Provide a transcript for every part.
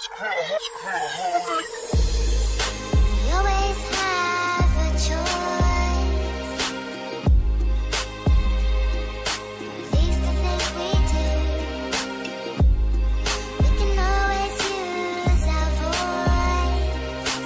We always have a choice. At least I think we do. We can always use our voice.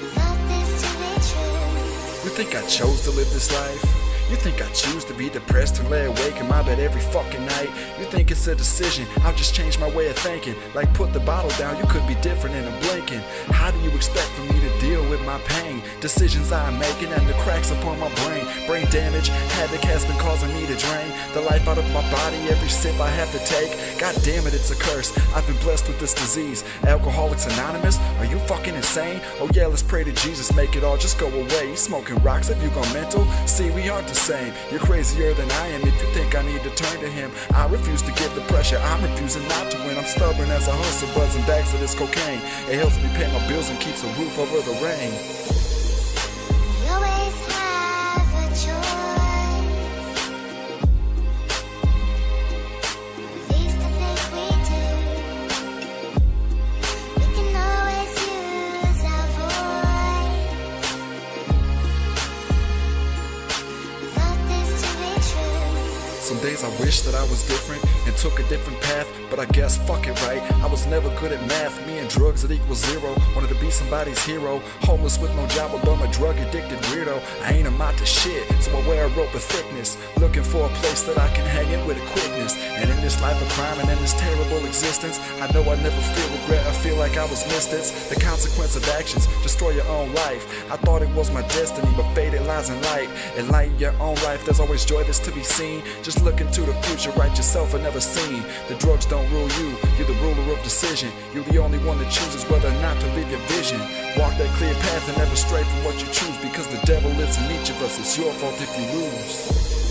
We thought this to be true. You think I chose to live this life? You think I choose to be depressed and lay awake in my bed every fucking night? You think it's a decision, I'll just change my way of thinking. Like put the bottle down, you could be different in a blinking. How do you expect for me to deal with my pain? Decisions I'm making and the cracks upon my brain. Brain damage, havoc has been causing me to drain the life out of my body every sip I have to take. God damn it, it's a curse, I've been blessed with this disease. Alcoholics Anonymous, are you fucking insane? Oh yeah, let's pray to Jesus, make it all just go away. You smoking rocks, have you gone mental? See, we aren't the same. You're crazier than I am if you think I need to turn to him. I refuse to give the pressure, I'm refusing not to win. I'm stubborn as a hustler, buzzing bags of this cocaine. It helps me pay my bills and keeps a roof over the rain. We always have a choice. At least I think we do. We can always use our voice. We thought this to be true. Some days I wish that I was different and took a different path, but I guess fuck it, right? I was never good at math, me and drugs that equals zero. Wanted to be somebody's hero, homeless with no job, a bum, a drug addicted weirdo. I ain't amount to shit, so I wear a rope of thickness, looking for a place that I can hang in with a quickness. And in this life of crime and in this terrible existence, I know I never feel regret, I feel like I was missed. It's the consequence of actions, destroy your own life. I thought it was my destiny, but fate it lies in light. Enlighten your own life, there's always joy that's to be seen. Just look into the future, write yourself and never seen. The drugs don't rule you, you're the ruler of decision. You're the only one that chooses whether or not to live your vision. Walk that clear path and never stray from what you choose, because the devil lives in each of us. It's your fault if you lose.